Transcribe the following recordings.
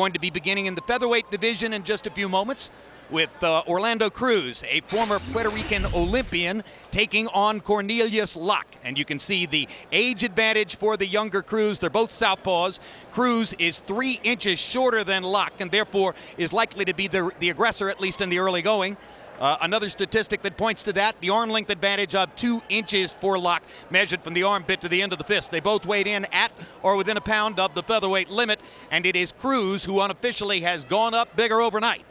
Going to be beginning in the featherweight division in just a few moments with Orlando Cruz, a former Puerto Rican Olympian, taking on Cornelius. And you can see the age advantage for the younger Cruz. They're both southpaws. Cruz is 3 inches shorter than Locke and therefore is likely to be the aggressor, at least in the early going. Another statistic that points to that, the arm length advantage of 2 inches for Locke, measured from the armpit to the end of the fist. They both weighed in at or within a pound of the featherweight limit, and it is Cruz who unofficially has gone up bigger overnight,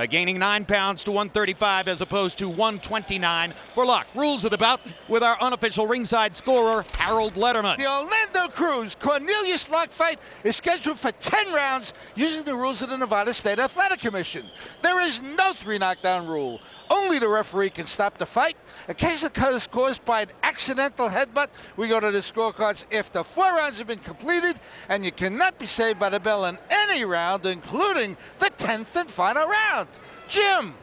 gaining 9 pounds to 135 as opposed to 129 for Locke. Rules of the bout with our unofficial ringside scorer, Harold Letterman. The Orlando Cruz Cornelius Locke fight is scheduled for 10 rounds using the rules of the Nevada State Athletic Commission. There is no 3 knockdown rule. Only the referee can stop the fight. In case the cut is caused by an accidental headbutt, we go to the scorecards after 4 rounds have been completed, and you cannot be saved by the bell in any round, including the 10th and final round. Jim.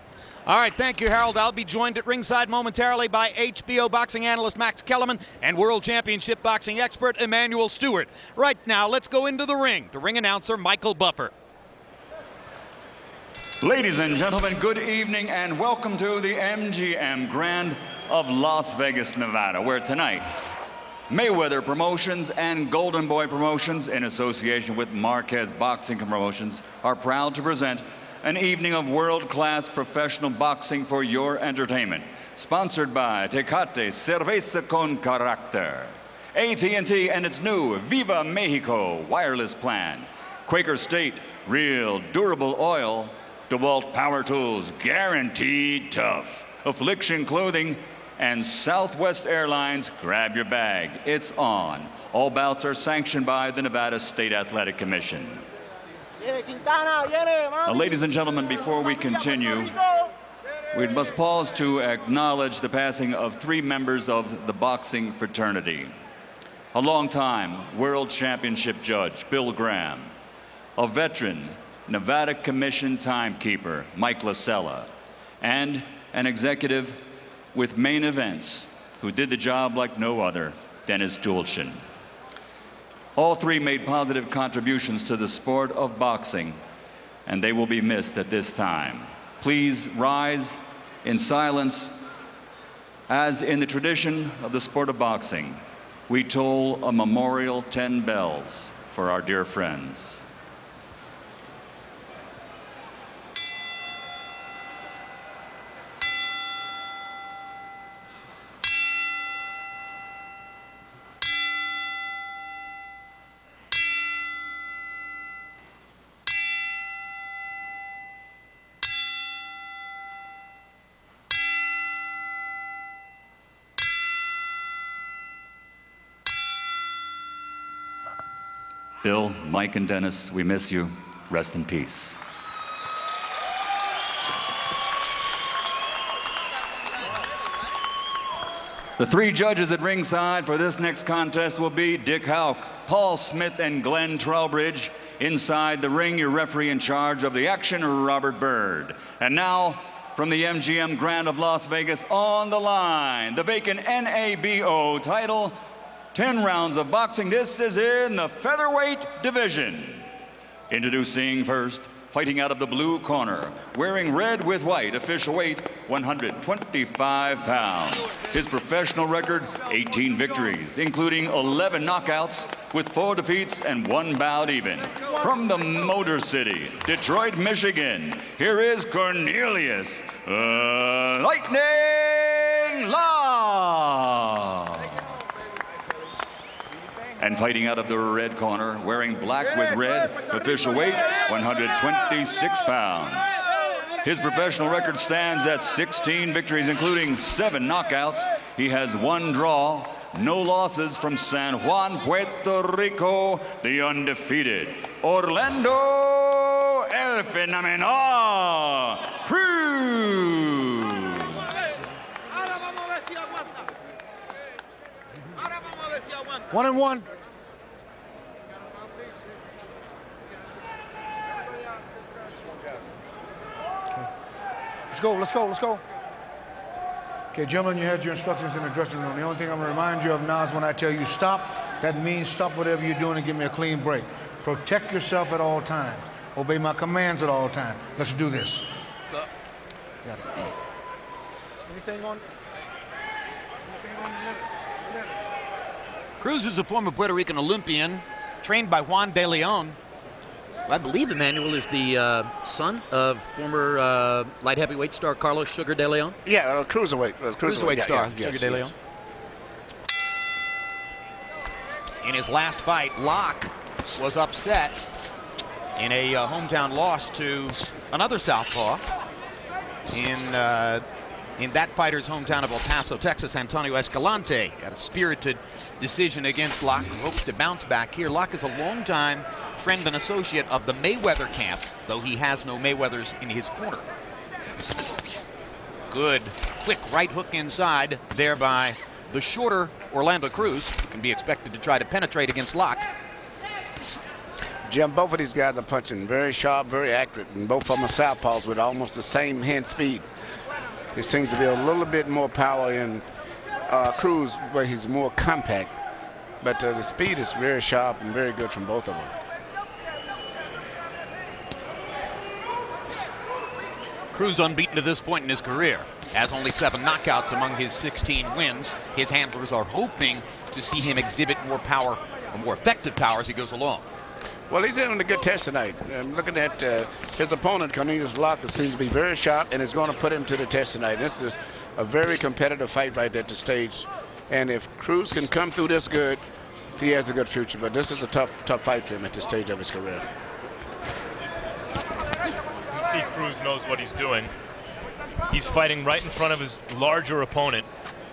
All right, thank you, Harold. I'll be joined at ringside momentarily by HBO boxing analyst Max Kellerman and World Championship boxing expert Emmanuel Stewart. Right now, let's go into the ring. The ring announcer, Michael Buffer. Ladies and gentlemen, good evening and welcome to the MGM Grand of Las Vegas, Nevada, where tonight, Mayweather Promotions and Golden Boy Promotions, in association with Marquez Boxing Promotions, are proud to present an evening of world-class professional boxing for your entertainment. Sponsored by Tecate Cerveza con Carácter, AT&T and its new Viva Mexico wireless plan, Quaker State Real Durable Oil, DeWalt Power Tools Guaranteed Tough, Affliction Clothing, and Southwest Airlines. Grab your bag, it's on. All bouts are sanctioned by the Nevada State Athletic Commission. Now, ladies and gentlemen, before we continue, we must pause to acknowledge the passing of 3 members of the boxing fraternity. A longtime world championship judge, Bill Graham. A veteran Nevada Commission timekeeper, Mike Lasella. And an executive with Main Events who did the job like no other, Dennis Dulchin. All 3 made positive contributions to the sport of boxing, and they will be missed at this time. Please rise in silence as, in the tradition of the sport of boxing, we toll a memorial 10 bells for our dear friends. Bill, Mike, and Dennis, we miss you. Rest in peace. The 3 judges at ringside for this next contest will be Dick Houck, Paul Smith, and Glenn Trowbridge. Inside the ring, your referee in charge of the action, Robert Bird. And now, from the MGM Grand of Las Vegas, on the line, the vacant NABO title, 10 rounds of boxing. This is in the featherweight division. Introducing first, fighting out of the blue corner, wearing red with white, official weight 125 pounds. His professional record, 18 victories, including 11 knockouts, with 4 defeats and 1 bout even. From the Motor City, Detroit, Michigan, here is Cornelius Lightning Locke. And fighting out of the red corner, wearing black with red, official weight 126 pounds. His professional record stands at 16 victories, including 7 knockouts. He has 1 draw, no losses, from San Juan, Puerto Rico, the undefeated Orlando El Fenomenal Cruz. 1-1. Let's go. Okay, gentlemen, you had your instructions in the dressing room. The only thing I'm gonna remind you of now is when I tell you stop, that means stop whatever you're doing and give me a clean break. Protect yourself at all times. Obey my commands at all times. Let's do this. Got it. Anything on the minutes? Cruz is a former Puerto Rican Olympian, trained by Juan de Leon. I believe Emmanuel is the son of former light heavyweight star Carlos Sugar de Leon. Yeah, cruiserweight. Cruiserweight star yes, Sugar de Leon. In his last fight, Locke was upset in a hometown loss to another southpaw in that fighter's hometown of El Paso, Texas. Antonio Escalante got a spirited decision against Locke, who hopes to bounce back here. Locke is a longtime friend and associate of the Mayweather camp, though he has no Mayweathers in his corner. Good, quick right hook inside, thereby the shorter Orlando Cruz can be expected to try to penetrate against Locke. Jim, both of these guys are punching very sharp, very accurate, and both of them are southpaws with almost the same hand speed. There seems to be a little bit more power in Cruz, where he's more compact, but the speed is very sharp and very good from both of them. Cruz unbeaten to this point in his career, has only 7 knockouts among his 16 wins. His handlers are hoping to see him exhibit more power, or more effective power as he goes along. Well, he's in a good test tonight. I'm looking at his opponent, Cornelius Locke, that seems to be very sharp and is going to put him to the test tonight. This is a very competitive fight right at the stage. And if Cruz can come through this good, he has a good future. But this is a tough fight for him at this stage of his career. You see Cruz knows what he's doing. He's fighting right in front of his larger opponent,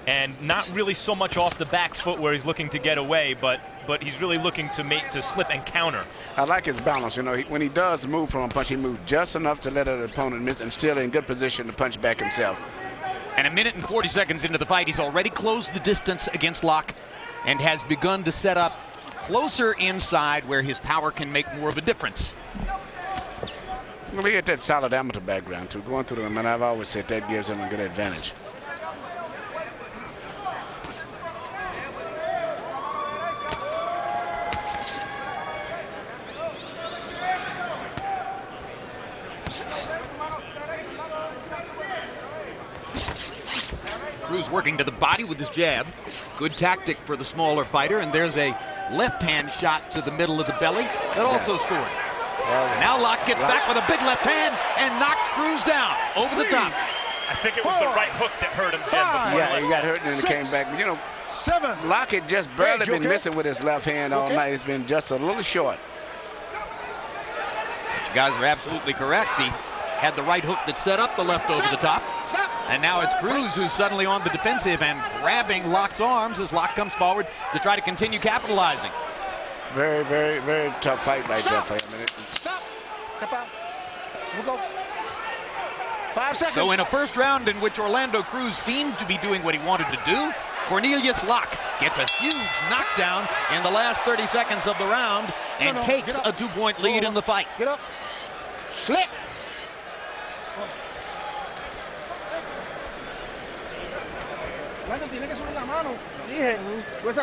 and not really so much off the back foot where he's looking to get away, but he's really looking to slip and counter. I like his balance. You know, when he does move from a punch, he moves just enough to let an opponent miss and still in good position to punch back himself. And a minute and 40 seconds into the fight, he's already closed the distance against Locke and has begun to set up closer inside where his power can make more of a difference. Well, he had that solid amateur background, too. Going through them, and I've always said that gives him a good advantage. Cruz working to the body with his jab. Good tactic for the smaller fighter, and there's a left-hand shot to the middle of the belly that also scored. Now Locke gets back with a big left hand and knocks Cruz down over the top. I think it was the right hook that hurt him, Jim, before. Yeah, he got hurt and then he came back. You know, Locke had just barely been missing with his left hand all night. It's been just a little short. You guys are absolutely correct. He had the right hook that set up the left over the top. And now it's Cruz who's suddenly on the defensive and grabbing Locke's arms as Locke comes forward to try to continue capitalizing. Very, very, very tough fight right there for him. Stop. Step out. We'll go. 5 seconds. So in a first round in which Orlando Cruz seemed to be doing what he wanted to do, Cornelius Locke gets a huge knockdown in the last 30 seconds of the round and takes a 2-point lead in the fight. Get up. Slip. You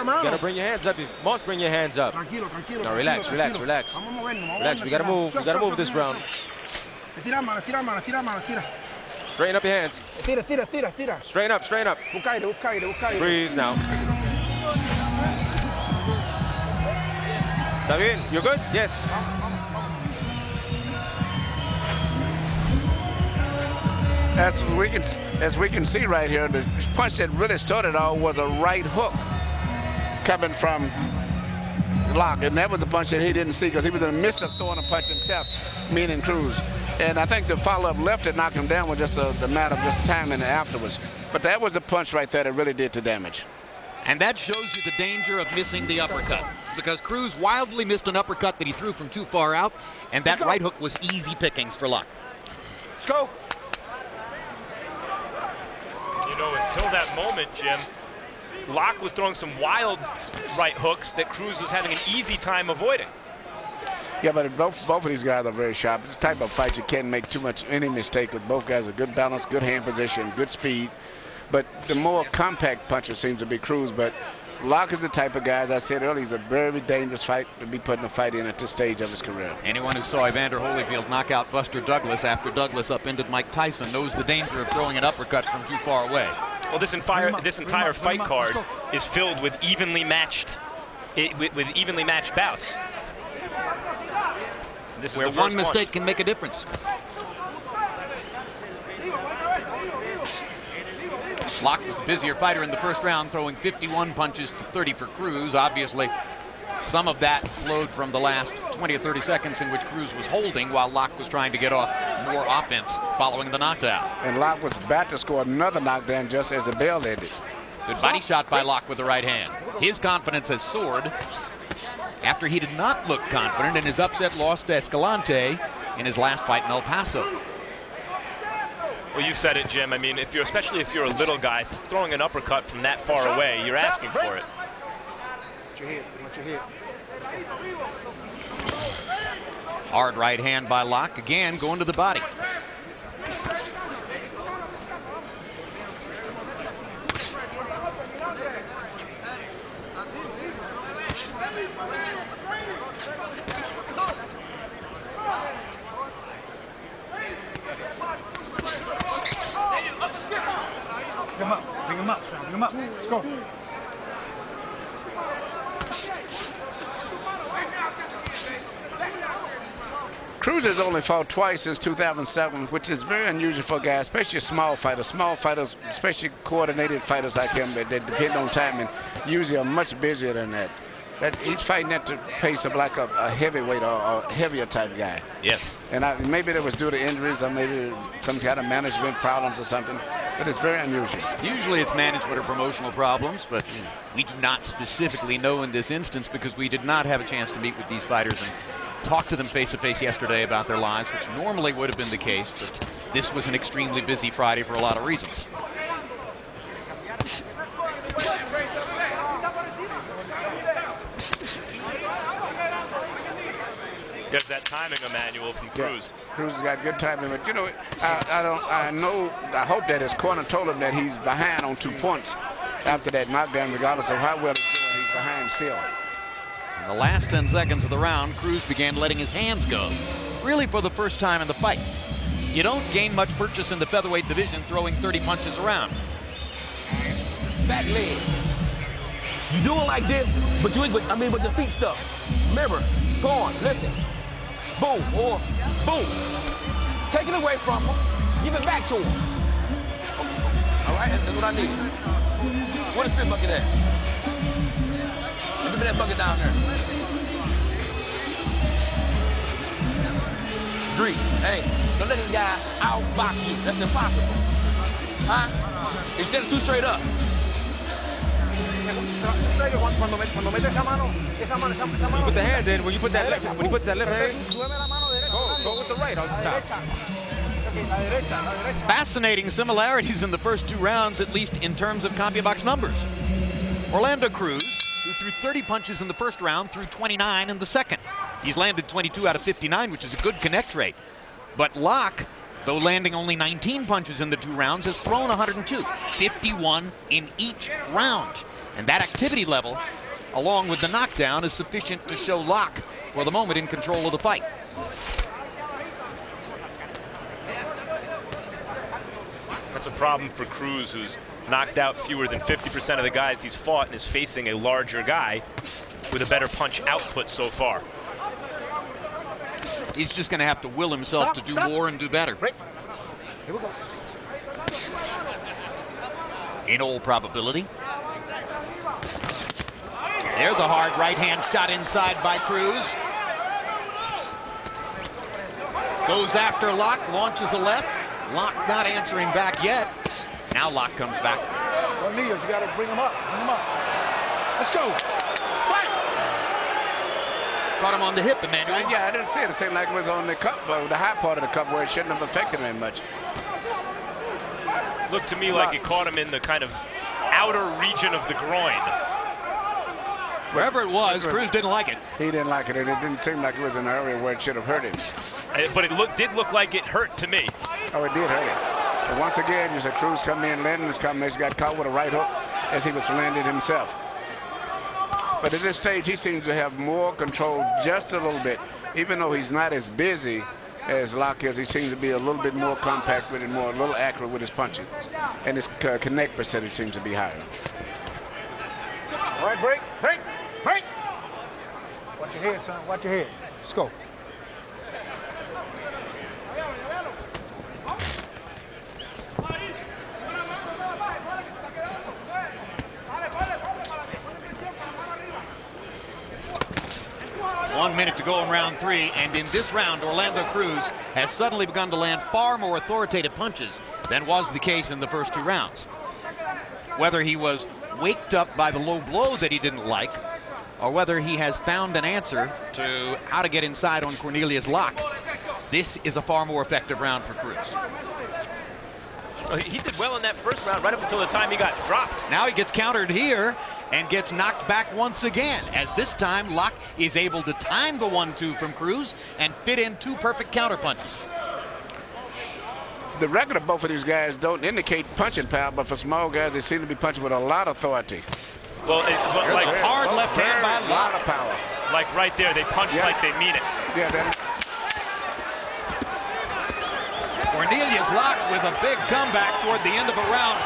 gotta bring your hands up. You must bring your hands up. No, relax, relax, relax. Relax, we gotta move this round. Straighten up your hands. Straighten up, straighten up. Breathe now. ¿Está bien? You good? Yes. As we can see right here, the punch that really started all was a right hook coming from Locke, and that was a punch that he didn't see because he was in the midst of throwing a punch himself, meaning Cruz. And I think the follow-up left that knocked him down was just a matter of just timing afterwards. But that was a punch right there that really did the damage. And that shows you the danger of missing the uppercut, because Cruz wildly missed an uppercut that he threw from too far out, and that right hook was easy pickings for Locke. Let's go. You know, until that moment, Jim, Locke was throwing some wild right hooks that Cruz was having an easy time avoiding. Yeah, but both of these guys are very sharp. It's the type of fight you can't make any mistake with. Both guys are good balance, good hand position, good speed. But the more compact puncher seems to be Cruz, but Locke is the type of guy, as I said earlier, he's a very dangerous fight to be putting a fight in at this stage of his career. Anyone who saw Evander Holyfield knock out Buster Douglas after Douglas upended Mike Tyson knows the danger of throwing an uppercut from too far away. Well, this entire fight card is filled with evenly matched bouts. This is where one mistake can make a difference. Locke was the busier fighter in the first round, throwing 51 punches to 30 for Cruz. Obviously, some of that flowed from the last 20 or 30 seconds in which Cruz was holding while Locke was trying to get off more offense following the knockdown. And Locke was about to score another knockdown just as the bell ended. Good body shot by Locke with the right hand. His confidence has soared after he did not look confident in his upset loss to Escalante in his last fight in El Paso. Well, you said it, Jim. I mean, especially if you're a little guy, throwing an uppercut from that far away, you're asking for it. Watch your head. Watch your head. Hard right hand by Locke, again going to the body. Bring him up, bring him up. Let's go. Cruz has only fought twice since 2007, which is very unusual for a guy, especially a small fighter. Small fighters, especially coordinated fighters like him, that depend on timing, usually are much busier than that. He's fighting at the pace of like a heavyweight or a heavier type guy. Yes. And maybe that was due to injuries or maybe some kind of management problems or something, but it's very unusual. Usually it's management or promotional problems, but we do not specifically know in this instance because we did not have a chance to meet with these fighters and talk to them face-to-face yesterday about their lives, which normally would have been the case, but this was an extremely busy Friday for a lot of reasons. There's that timing, Emmanuel, from Cruz. Yeah, Cruz has got good timing, but you know, I hope that his corner told him that he's behind on 2 points after that knockdown, regardless of how well he's doing, he's behind still. In the last 10 seconds of the round, Cruz began letting his hands go, really for the first time in the fight. You don't gain much purchase in the featherweight division throwing 30 punches around. Back leg. You do it like this, but but your feet stuck. Remember, go on, listen. Boom, or boom. Take it away from him. Give it back to him. All right, that's what I need. Where the spin bucket at? Give me that bucket down there. Grease, hey, don't let this guy outbox you. That's impossible. Huh? You said it too straight up. You put the hand in, when you put that left hand, go with the right on the top. Fascinating similarities in the first 2 rounds, at least in terms of CompuBox numbers. Orlando Cruz, who threw 30 punches in the first round, threw 29 in the second. He's landed 22 out of 59, which is a good connect rate. But Locke, though landing only 19 punches in the 2 rounds, has thrown 102, 51 in each round. And that activity level, along with the knockdown, is sufficient to show Locke, for the moment, in control of the fight. That's a problem for Cruz, who's knocked out fewer than 50% of the guys he's fought and is facing a larger guy with a better punch output so far. He's just going to have to will himself to do more and do better. Here we go. In all probability. There's a hard right-hand shot inside by Cruz. Goes after Locke, launches a left. Locke not answering back yet. Now Locke comes back. Cornelius, you got to bring him up. Bring him up. Let's go. Fight! Caught him on the hip, Emmanuel. Yeah, I didn't see it. It seemed like it was on the cup, the high part of the cup where it shouldn't have affected him much. Looked to me like it caught him in the kind of outer region of the groin. Wherever it was, Cruz didn't like it. He didn't like it, and it didn't seem like it was in an area where it should have hurt him. But it did look like it hurt to me. Oh, it did hurt him. But once again, you said Cruz coming in, landing his combination, got caught with a right hook as he was landed himself. But at this stage, he seems to have more control just a little bit. Even though he's not as busy as Locke is, he seems to be a little bit more compact with it, a little accurate with his punching. And his connect percentage seems to be higher. All right, break, break, break. Watch your head, son. Watch your head. Let's go. One minute to go in round 3, and in this round, Orlando Cruz has suddenly begun to land far more authoritative punches than was the case in the first 2 rounds. Whether he was waked up by the low blow that he didn't like, or whether he has found an answer to how to get inside on Cornelius' lock, this is a far more effective round for Cruz. He did well in that first round right up until the time he got dropped. Now he gets countered here and gets knocked back once again, as this time Locke is able to time the 1-2 from Cruz and fit in 2 perfect counter punches. The record of both of these guys don't indicate punching power, but for small guys, they seem to be punching with a lot of authority. Well, like hard left hand by a lot of power. Like right there, they punch like they mean it. Yeah, that. Cornelius Locke with a big comeback toward the end of a round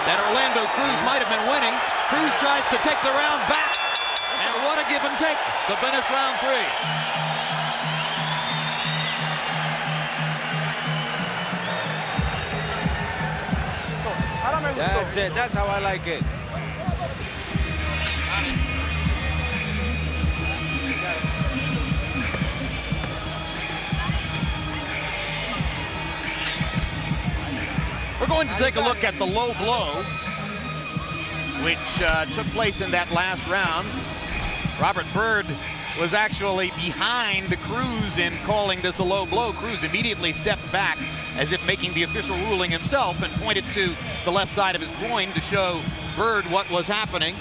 that Orlando Cruz might have been winning. Cruz tries to take the round back, and what a give and take to finish round 3. That's it. That's how I like it. We're going to take a look at the low blow, which took place in that last round. Robert Byrd was actually behind Cruz in calling this a low blow. Cruz immediately stepped back as if making the official ruling himself and pointed to the left side of his groin to show Byrd what was happening.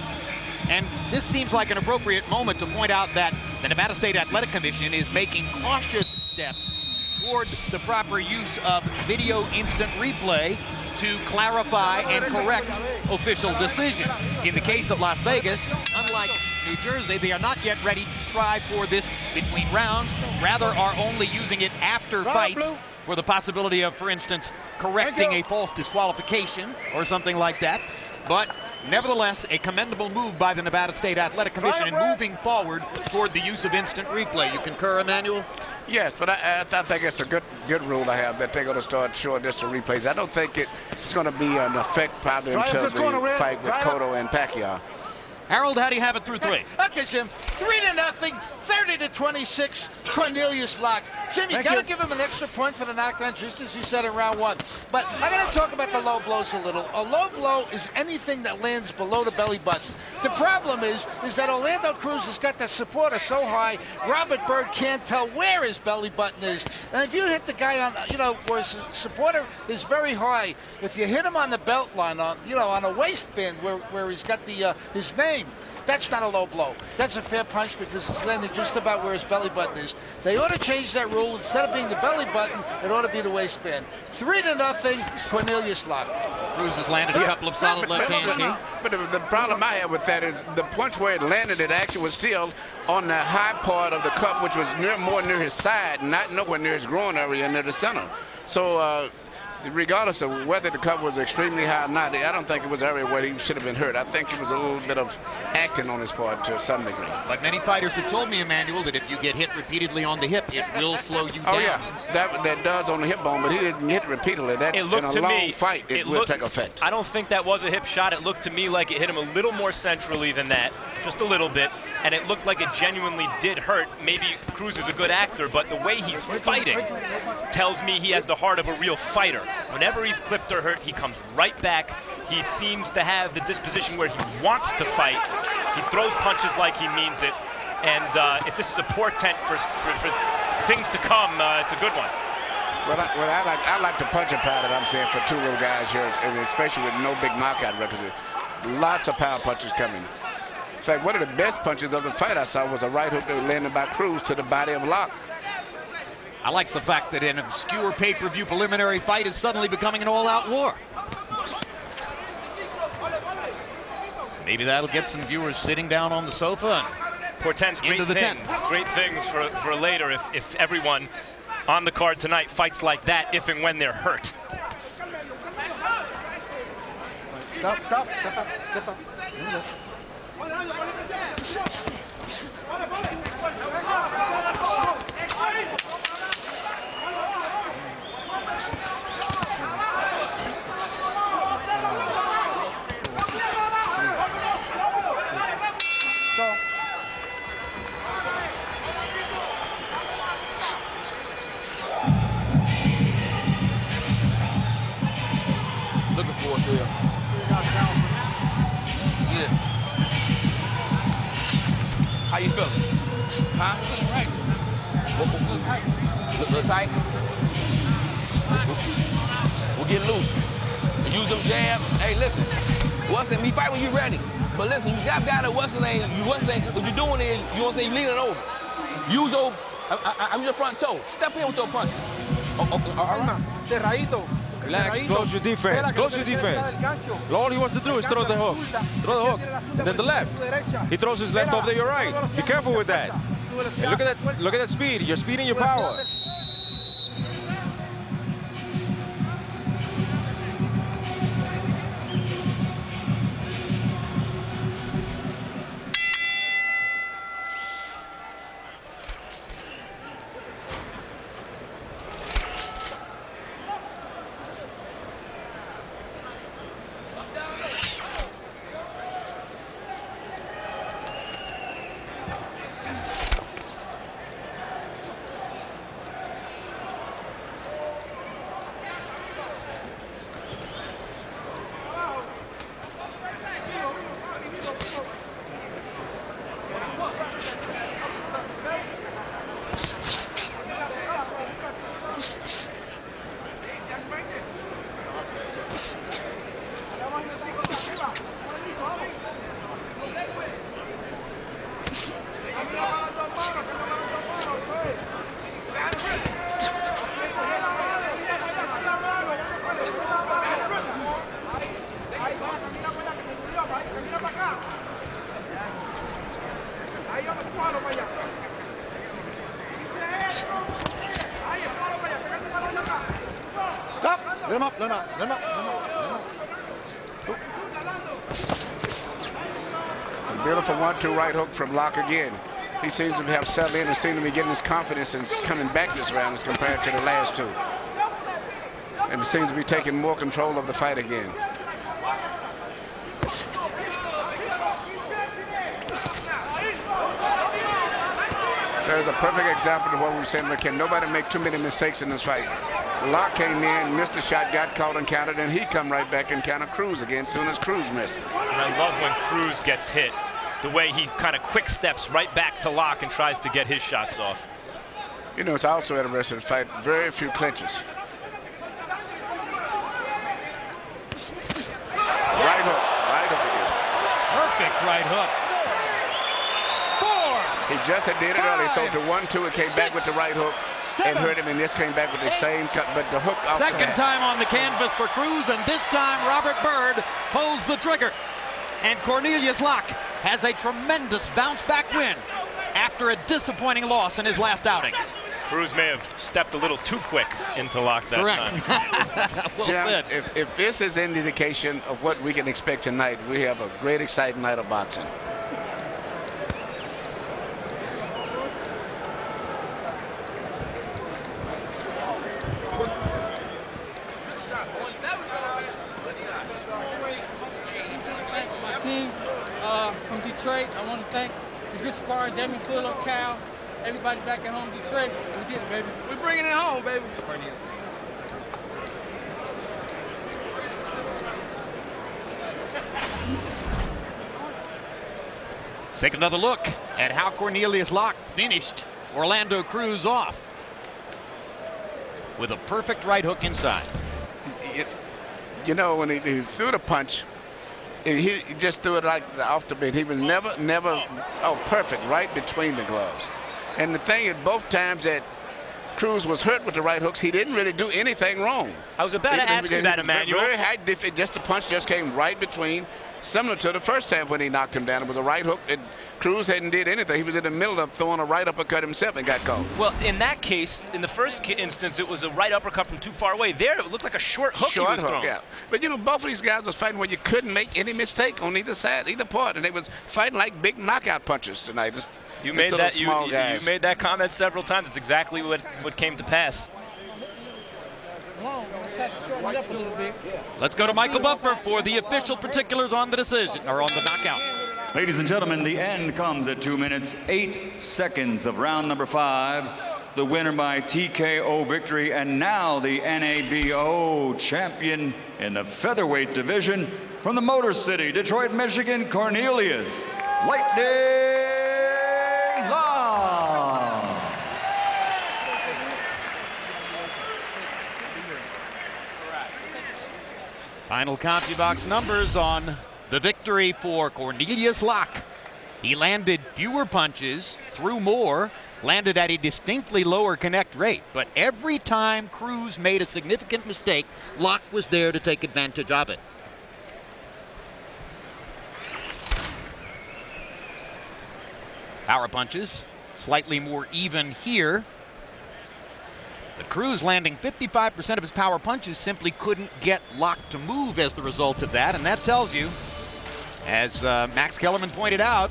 And this seems like an appropriate moment to point out that the Nevada State Athletic Commission is making cautious steps toward the proper use of video instant replay to clarify and correct official decisions. In the case of Las Vegas, unlike New Jersey, they are not yet ready to try for this between rounds, rather are only using it after fights for the possibility of, for instance, correcting a false disqualification or something like that. But nevertheless, a commendable move by the Nevada State Athletic Commission in moving forward toward the use of instant replay. You concur, Emmanuel? Yes, but I think it's a good rule to have that they're going to start showing this to replays. I don't think it's going to be an effect probably until the fight with Cotto and Pacquiao. Harold, how do you have it through 3? Okay, Jim. 3-0, 30-26, Cornelius Locke. Jim, you got to give him an extra point for the knockdown, just as you said in round 1. But I got to talk about the low blows a little. A low blow is anything that lands below the belly button. The problem is that Orlando Cruz has got the supporter so high, Robert Byrd can't tell where his belly button is. And if you hit the guy on, where his supporter is very high, if you hit him on the belt line, on a waistband where he's got the his name, that's not a low blow. That's a fair punch because it's landing just about where his belly button is. They ought to change that rule. Instead of being the belly button, it ought to be the waistband. 3-0, Cornelius Locke. Cruz has landed a couple of solid left hands. But the problem I have with that is the punch where it landed, it actually was still on the high part of the cup, which was more near his side, not nowhere near his groin area, near the center. So regardless of whether the cup was extremely high or not, I don't think it was an area where he should have been hurt. I think it was a little bit of acting on his part to some degree. But many fighters have told me, Emmanuel, that if you get hit repeatedly on the hip, it will slow you down. Oh, yeah, that does on the hip bone, but he didn't hit repeatedly. That's in a long fight, it will take effect. I don't think that was a hip shot. It looked to me like it hit him a little more centrally than that, just a little bit, and it looked like it genuinely did hurt. Maybe Cruz is a good actor, but the way he's fighting tells me he has the heart of a real fighter. Whenever he's clipped or hurt, he comes right back. He seems to have the disposition where he wants to fight. He throws punches like he means it. And if this is a portent for things to come, it's a good one. Well, I like the punching power that I'm seeing for two little guys here, and especially with no big knockout records. Lots of power punches coming. In fact, one of the best punches of the fight I saw was a right hook that was landed by Cruz to the body of Locke. I like the fact that an obscure pay-per-view preliminary fight is suddenly becoming an all-out war. Maybe that'll get some viewers sitting down on the sofa and portends great into the things, tent. great things for later if everyone on the card tonight fights like that if and when they're hurt. Stop, stop, step up, step up. Looking for us there. Yeah. How you feeling? Huh? Feeling right. Look tight. Look tight? We'll get loose. Use them jabs. Hey, listen. What's in me fight when you ready. But listen, you got it. What's the name? What you're doing is, you know what I'm saying, you leaning over. Use your, I'm your front toe. Step in with your punches. All right. Cerradito. Relax, close your defense. Close your defense. All he wants to do is throw the hook. Throw the hook. And then the left. He throws his left over your right. Be careful with that. Hey, look at that. Look at that speed. Your speed and your power. Let him up, let him up, let him up, let him up. It's a beautiful 1-2 right hook from Locke again. He seems to have settled in and seems to be getting his confidence and coming back this round as compared to the last two. And he seems to be taking more control of the fight again. So there's a perfect example of what we were saying. Can nobody make too many mistakes in this fight? Locke came in, missed a shot, got caught and countered, and he come right back and counter Cruz again as soon as Cruz missed. And I love when Cruz gets hit, the way he kind of quick steps right back to Locke and tries to get his shots off. You know, it's also interesting to fight, very few clinches. Right hook again. Perfect right hook. He just had did it early. He threw the 1-2 and came back with the right hook and hurt him, and this came back with the same cut, but the hook outside. Second time on the canvas for Cruz, and this time Robert Byrd pulls the trigger. And Cornelius Locke has a tremendous bounce-back win after a disappointing loss in his last outing. Cruz may have stepped a little too quick into Locke that time. Well Jim, said. if this is an indication of what we can expect tonight, we have a great, exciting night of boxing. From Detroit, I want to thank the good sparring, Damien Fuller, Cal, everybody back at home, Detroit. We did it, baby. We're bringing it home, baby. Let's take another look at how Cornelius Locke finished Orlando Cruz off with a perfect right hook inside. You know, when he threw the punch, he just threw it like off the beat. He was never, perfect, right between the gloves. And the thing is, both times that Cruz was hurt with the right hooks, he didn't really do anything wrong. I was about to ask you that, Emmanuel. Very high defense, just the punch just came right between similar to the first time when he knocked him down. It was a right hook, and Cruz hadn't did anything. He was in the middle of throwing a right uppercut himself and got caught. Well, in that case, in the first instance, it was a right uppercut from too far away. There, it looked like a short hook he was throwing. Yeah. But, you know, both of these guys was fighting where you couldn't make any mistake on either side, either part, and they was fighting like big knockout punches tonight. You made that. You made that comment several times. It's exactly what came to pass. Let's go to Michael Buffer for the official particulars on the decision, or on the knockout. Ladies and gentlemen, the end comes at 2 minutes, 8 seconds of round number 5. The winner by TKO victory, and now the NABO champion in the featherweight division from the Motor City, Detroit, Michigan, Cornelius Lightning Long. Final CompuBox numbers on the victory for Cornelius Locke. He landed fewer punches, threw more, landed at a distinctly lower connect rate. But every time Cruz made a significant mistake, Locke was there to take advantage of it. Power punches, slightly more even here. But Cruz, landing 55% of his power punches, simply couldn't get Locke to move as the result of that. And that tells you, as Max Kellerman pointed out,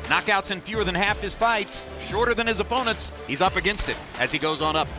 knockouts in fewer than half his fights, shorter than his opponents, he's up against it as he goes on up.